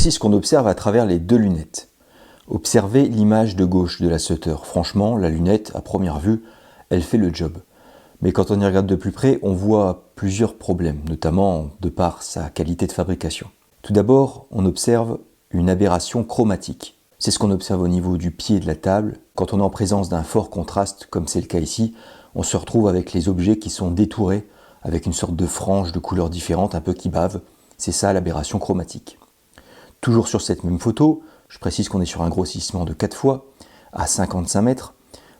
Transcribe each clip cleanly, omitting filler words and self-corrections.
Voici ce qu'on observe à travers les deux lunettes. Observez l'image de gauche de la Sutter. Franchement, la lunette, à première vue, elle fait le job. Mais quand on y regarde de plus près, on voit plusieurs problèmes, notamment de par sa qualité de fabrication. Tout d'abord, on observe une aberration chromatique. C'est ce qu'on observe au niveau du pied de la table. Quand on est en présence d'un fort contraste, comme c'est le cas ici, on se retrouve avec les objets qui sont détourés, avec une sorte de frange de couleurs différentes, un peu qui bave. C'est ça l'aberration chromatique. Toujours sur cette même photo, je précise qu'on est sur un grossissement de 4 fois, à 55 mètres,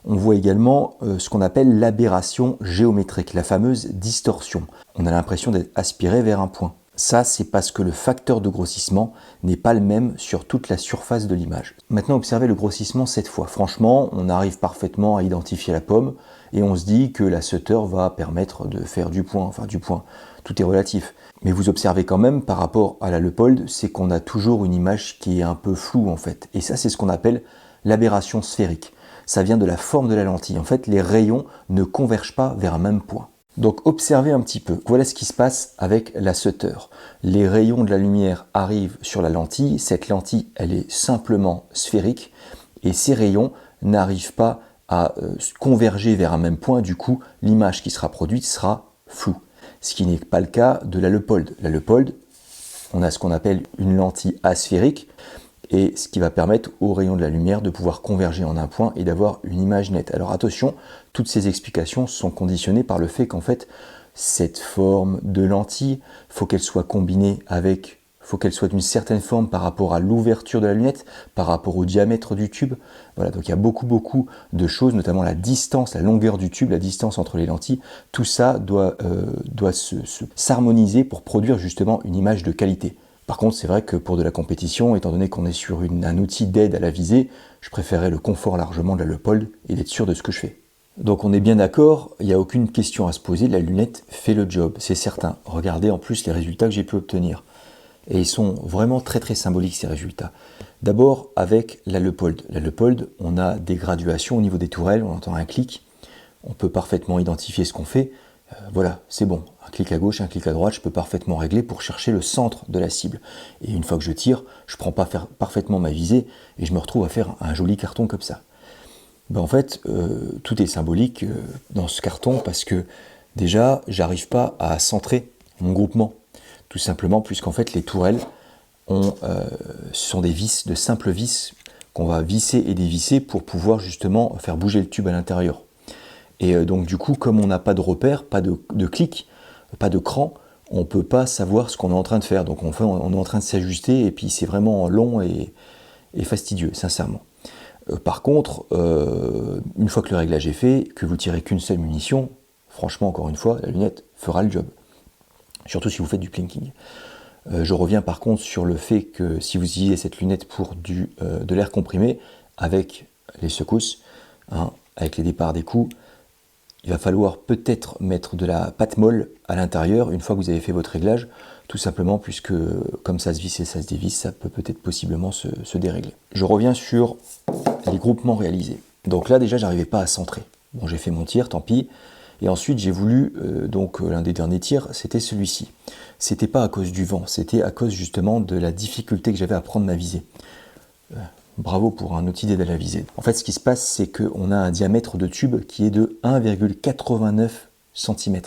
on voit également ce qu'on appelle l'aberration géométrique, la fameuse distorsion. On a l'impression d'être aspiré vers un point. Ça, c'est parce que le facteur de grossissement n'est pas le même sur toute la surface de l'image. Maintenant, observez le grossissement cette fois. Franchement, on arrive parfaitement à identifier la pomme et on se dit que la Sutter va permettre de faire du point, tout est relatif. Mais vous observez quand même par rapport à la Leupold, c'est qu'on a toujours une image qui est un peu floue en fait. Et ça, c'est ce qu'on appelle l'aberration sphérique. Ça vient de la forme de la lentille. En fait, les rayons ne convergent pas vers un même point. Donc observez un petit peu. Voilà ce qui se passe avec la Sutter. Les rayons de la lumière arrivent sur la lentille. Cette lentille, elle est simplement sphérique. Et ces rayons n'arrivent pas à converger vers un même point. Du coup, l'image qui sera produite sera floue. Ce qui n'est pas le cas de la Leupold. La Leupold, on a ce qu'on appelle une lentille asphérique. Et ce qui va permettre aux rayons de la lumière de pouvoir converger en un point et d'avoir une image nette. Alors attention, toutes ces explications sont conditionnées par le fait qu'en fait, cette forme de lentille, faut qu'elle soit combinée avec, faut qu'elle soit d'une certaine forme par rapport à l'ouverture de la lunette, par rapport au diamètre du tube. Voilà, donc il y a beaucoup de choses, notamment la distance, la longueur du tube, la distance entre les lentilles. Tout ça doit s'harmoniser pour produire justement une image de qualité. Par contre, c'est vrai que pour de la compétition, étant donné qu'on est sur un outil d'aide à la visée, je préférais le confort largement de la Leupold et d'être sûr de ce que je fais. Donc on est bien d'accord, il n'y a aucune question à se poser, la lunette fait le job, c'est certain. Regardez en plus les résultats que j'ai pu obtenir. Et ils sont vraiment très symboliques ces résultats. D'abord avec la Leupold. La Leupold, on a des graduations au niveau des tourelles, on entend un clic, on peut parfaitement identifier ce qu'on fait. Voilà, c'est bon. Un clic à gauche, un clic à droite, je peux parfaitement régler pour chercher le centre de la cible. Et une fois que je tire, je prends parfaitement ma visée et je me retrouve à faire un joli carton comme ça. Ben en fait, tout est symbolique dans ce carton parce que déjà, j'arrive pas à centrer mon groupement. Tout simplement puisqu'en fait, les tourelles sont des vis, de simples vis qu'on va visser et dévisser pour pouvoir justement faire bouger le tube à l'intérieur. Et donc du coup, comme on n'a pas de repère, pas de clic, pas de cran, on ne peut pas savoir ce qu'on est en train de faire. Donc on est en train de s'ajuster et puis c'est vraiment long et fastidieux, sincèrement. Par contre, une fois que le réglage est fait, que vous tirez qu'une seule munition, franchement, encore une fois, la lunette fera le job. Surtout si vous faites du plinking. Je reviens par contre sur le fait que si vous utilisez cette lunette pour de l'air comprimé, avec les secousses, avec les départs des coups, il va falloir peut-être mettre de la pâte molle à l'intérieur une fois que vous avez fait votre réglage, tout simplement puisque comme ça se visse et ça se dévisse, ça peut peut-être possiblement se dérégler. Je reviens sur les groupements réalisés. Donc là déjà j'arrivais pas à centrer. Bon, j'ai fait mon tir, tant pis. Et ensuite j'ai voulu, l'un des derniers tirs, c'était celui-ci. C'était pas à cause du vent, c'était à cause justement de la difficulté que j'avais à prendre ma visée. Bravo pour un outil d'aide à la visée. En fait, ce qui se passe, c'est qu'on a un diamètre de tube qui est de 1,89 cm.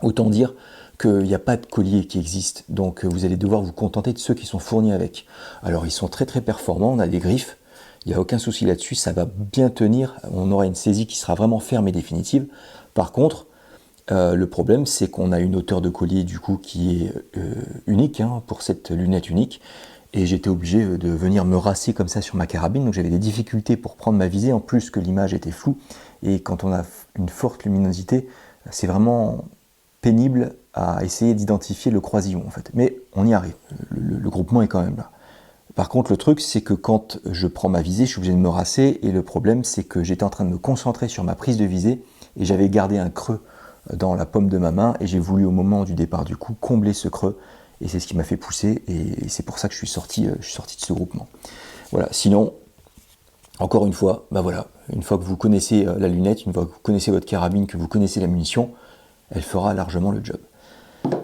Autant dire qu'il n'y a pas de collier qui existe, donc vous allez devoir vous contenter de ceux qui sont fournis avec. Alors, ils sont très performants, on a des griffes, il n'y a aucun souci là-dessus, ça va bien tenir, on aura une saisie qui sera vraiment ferme et définitive. Par contre, le problème, c'est qu'on a une hauteur de collier du coup qui est unique pour cette lunette unique. Et j'étais obligé de venir me rasser comme ça sur ma carabine, donc j'avais des difficultés pour prendre ma visée, en plus que l'image était floue, et quand on a une forte luminosité, c'est vraiment pénible à essayer d'identifier le croisillon en fait. Mais on y arrive, le groupement est quand même là. Par contre, le truc, c'est que quand je prends ma visée, je suis obligé de me rasser, et le problème, c'est que j'étais en train de me concentrer sur ma prise de visée, et j'avais gardé un creux dans la paume de ma main, et j'ai voulu au moment du départ du coup combler ce creux, et c'est ce qui m'a fait pousser, et c'est pour ça que je suis sorti de ce groupement. Voilà, sinon, encore une fois, voilà, une fois que vous connaissez la lunette, une fois que vous connaissez votre carabine, que vous connaissez la munition, elle fera largement le job.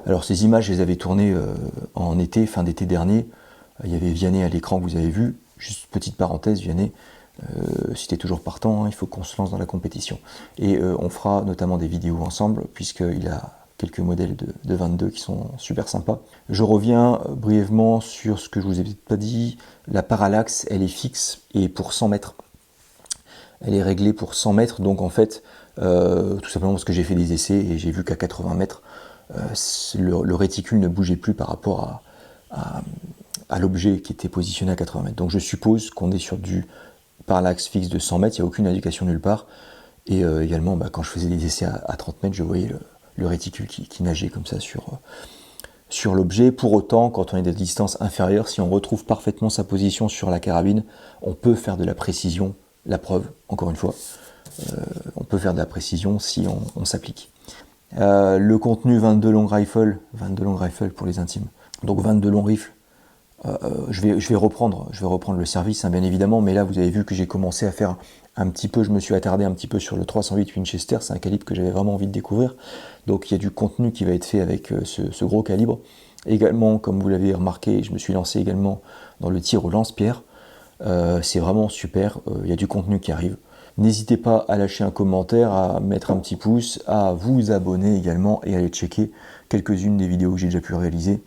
Alors ces images, je les avais tournées en été, fin d'été dernier, Il y avait Vianney à l'écran que vous avez vu. Juste petite parenthèse, Vianney, si tu es toujours partant, hein, il faut qu'on se lance dans la compétition. Et on fera notamment des vidéos ensemble, puisqu'il a quelques modèles de 22 qui sont super sympas. Je reviens brièvement sur ce que je vous ai pas dit. La parallaxe, elle est fixe et pour 100 mètres. Elle est réglée pour 100 mètres, donc en fait, tout simplement parce que j'ai fait des essais et j'ai vu qu'à 80 mètres, le réticule ne bougeait plus par rapport à l'objet qui était positionné à 80 mètres. Donc je suppose qu'on est sur du parallaxe fixe de 100 mètres, il n'y a aucune indication nulle part. Et également, quand je faisais des essais à 30 mètres, je voyais le réticule qui nageait comme ça sur l'objet. Pour autant, quand on est à des distances inférieures, si on retrouve parfaitement sa position sur la carabine, on peut faire de la précision. La preuve, encore une fois, on peut faire de la précision si on s'applique. Le contenu 22 long rifle pour les intimes. Donc 22 long rifle. Je vais reprendre le service, hein, bien évidemment, mais là vous avez vu que j'ai commencé à faire un petit peu, je me suis attardé un petit peu sur le 308 Winchester, c'est un calibre que j'avais vraiment envie de découvrir, donc il y a du contenu qui va être fait avec ce gros calibre. Également, comme vous l'avez remarqué, je me suis lancé également dans le tir au lance-pierre, c'est vraiment super, il y a du contenu qui arrive. N'hésitez pas à lâcher un commentaire, à mettre un petit pouce, à vous abonner également et à aller checker quelques-unes des vidéos que j'ai déjà pu réaliser.